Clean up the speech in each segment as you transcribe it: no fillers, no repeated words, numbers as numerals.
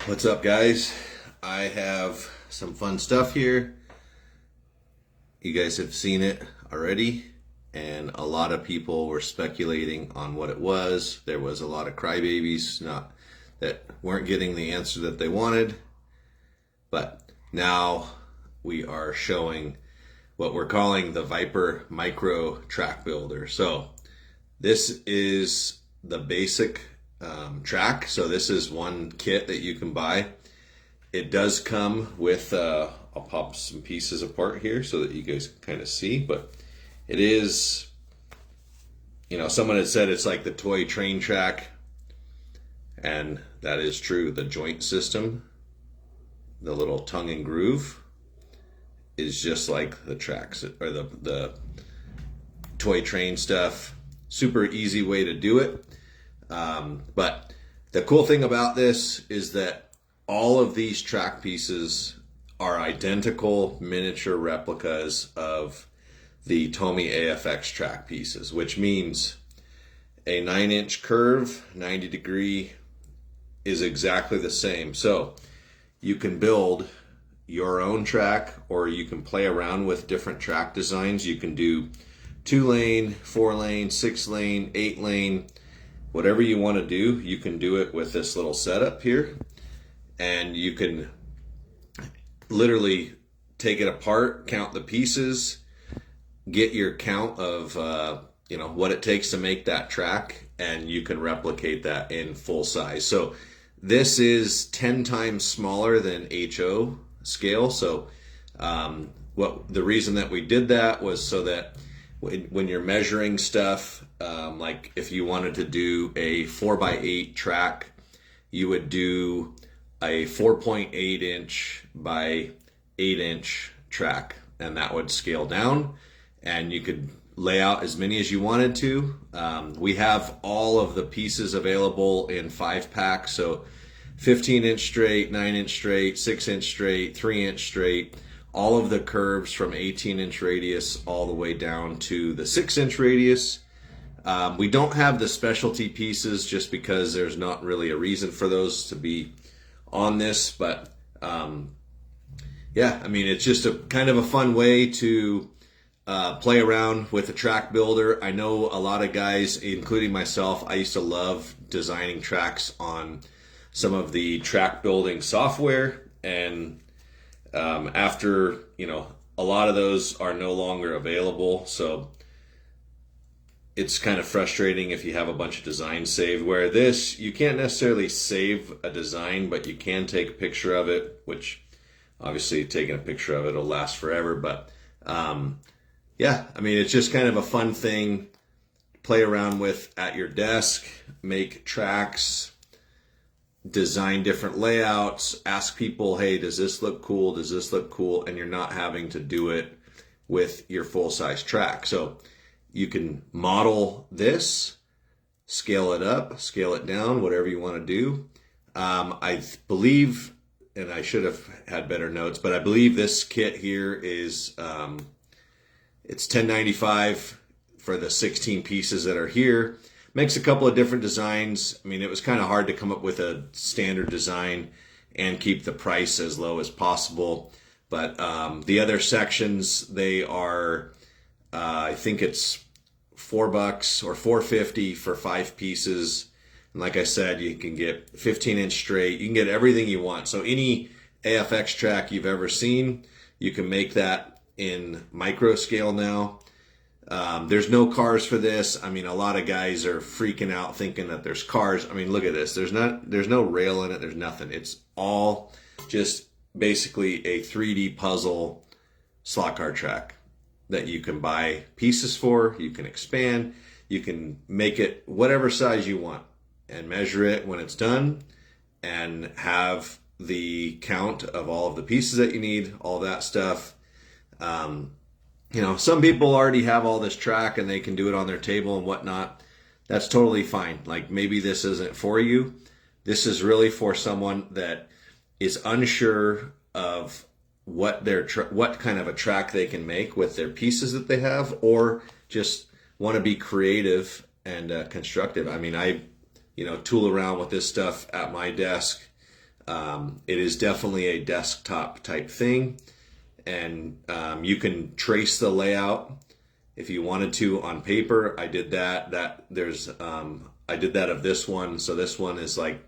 What's up, guys? I have some fun stuff here. You guys have seen it already, and a lot of people were speculating on what it was. There was a lot of crybabies not that weren't getting the answer that they wanted, but now we are showing what we're calling the Viper Micro Track Builder. So this is the basic track. So this is one kit that you can buy. It does come with, I'll pop some pieces apart here so that you guys can kind of see, but it is, someone had said it's like the toy train track, and that is true. The joint system, the little tongue and groove, is just like the tracks or the toy train stuff. Super easy way to do it. But the cool thing about this is that all of these track pieces are identical miniature replicas of the Tomy AFX track pieces, which means a 9-inch curve, 90 degree, is exactly the same. So you can build your own track, or you can play around with different track designs. You can do 2-lane, 4-lane, 6-lane, 8-lane, whatever you want to do. You can do it with this little setup here, and you can literally take it apart, count the pieces, get your count of what it takes to make that track, and you can replicate that in full size. So this is 10 times smaller than HO scale. So the reason that we did that was so that when you're measuring stuff, like if you wanted to do a 4x8 track, you would do a 4.8 inch by 8-inch track, and that would scale down, and you could lay out as many as you wanted to. We have all of the pieces available in 5-pack, so 15-inch straight, 9-inch straight, 6-inch straight, 3-inch straight, all of the curves from 18-inch radius all the way down to the 6-inch radius. We don't have the specialty pieces just because there's not really a reason for those to be on this, but it's just a kind of a fun way to play around with a track builder. I know a lot of guys, including myself, I used to love designing tracks on some of the track building software, and after a lot of those are no longer available, so it's kind of frustrating if you have a bunch of designs saved. Where this, you can't necessarily save a design, but you can take a picture of it, which obviously taking a picture of it will last forever. But it's just kind of a fun thing, play around with at your desk, make tracks, design different layouts, ask people, hey, does this look cool? Does this look cool? And you're not having to do it with your full-size track. So you can model this, scale it up, scale it down, whatever you want to do. I believe, and I should have had better notes, but I believe this kit here is it's $10.95 for the 16 pieces that are here. Makes a couple of different designs. It was kind of hard to come up with a standard design and keep the price as low as possible. But the other sections, they are, I think it's $4 or $4.50 for 5 pieces. And like I said, you can get 15-inch straight. You can get everything you want. So any AFX track you've ever seen, you can make that in micro scale now. There's no cars for this. A lot of guys are freaking out thinking that there's cars. Look at this. There's no rail in it. There's nothing. It's all just basically a 3D puzzle slot car track that you can buy pieces for. You can expand. You can make it whatever size you want and measure it when it's done and have the count of all of the pieces that you need, all that stuff. Some people already have all this track and they can do it on their table and whatnot. That's totally fine. Like, maybe this isn't for you. This is really for someone that is unsure of what kind of a track they can make with their pieces that they have, or just want to be creative and constructive. I tool around with this stuff at my desk It is definitely a desktop type thing, and you can trace the layout if you wanted to on paper. I did that. I did that of this one. So this one is like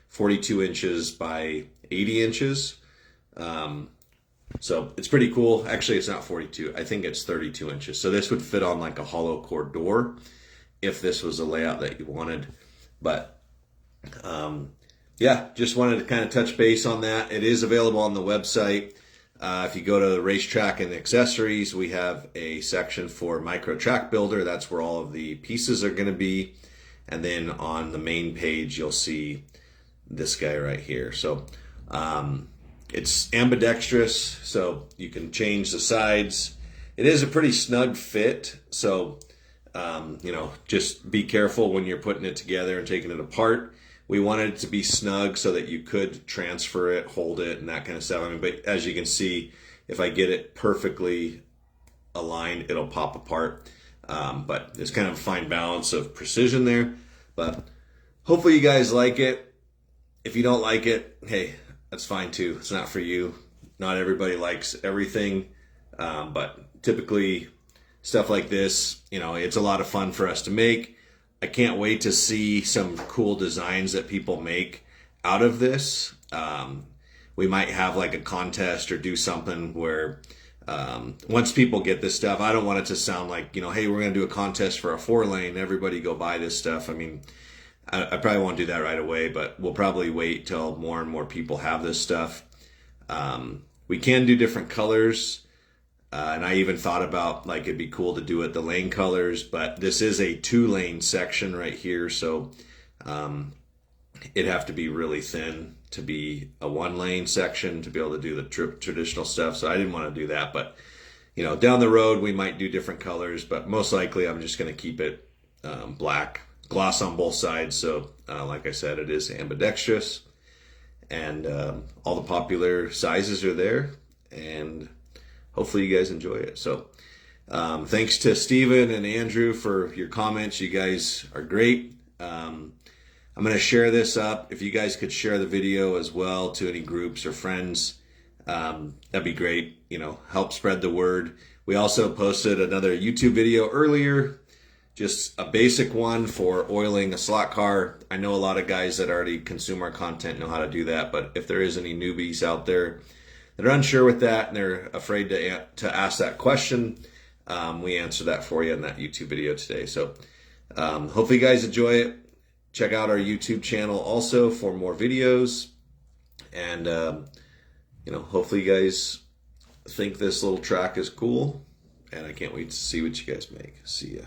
42 inches by 80 inches. So it's pretty cool. Actually, it's not 42. I think it's 32 inches. So this would fit on like a hollow core door if this was a layout that you wanted. But yeah, just wanted to kind of touch base on that. It is available on the website. If you go to the racetrack and accessories, we have a section for micro track builder. That's where all of the pieces are going to be. And then on the main page, you'll see this guy right here. So it's ambidextrous, so you can change the sides. It is a pretty snug fit, so just be careful when you're putting it together and taking it apart. We wanted it to be snug so that you could transfer it, hold it, and that kind of stuff. I mean, but as you can see, if I get it perfectly aligned, it'll pop apart. But there's kind of a fine balance of precision there. But hopefully you guys like it. If you don't like it, hey, that's fine too. It's not for you. Not everybody likes everything. But typically stuff like this, it's a lot of fun for us to make. I can't wait to see some cool designs that people make out of this. We might have like a contest or do something where once people get this stuff, I don't want it to sound like, hey, we're going to do a contest for a 4-lane. Everybody go buy this stuff. I mean, I probably won't do that right away, but we'll probably wait till more and more people have this stuff. We can do different colors. And I even thought about like it'd be cool to do it the lane colors, but this is a 2-lane section right here, so it'd have to be really thin to be a 1-lane section to be able to do the traditional stuff. So I didn't want to do that, but down the road we might do different colors, but most likely I'm just going to keep it black, gloss on both sides. So like I said, it is ambidextrous, and all the popular sizes are there, and hopefully you guys enjoy it. So thanks to Steven and Andrew for your comments. You guys are great. I'm going to share this up. If you guys could share the video as well to any groups or friends, that'd be great. Help spread the word. We also posted another YouTube video earlier, just a basic one for oiling a slot car. I know a lot of guys that already consume our content know how to do that, but if there is any newbies out there that are unsure with that and they're afraid to ask that question, we answer that for you in that YouTube video today. So hopefully you guys enjoy it. Check out our YouTube channel also for more videos, and hopefully you guys think this little track is cool, and I can't wait to see what you guys make. See ya.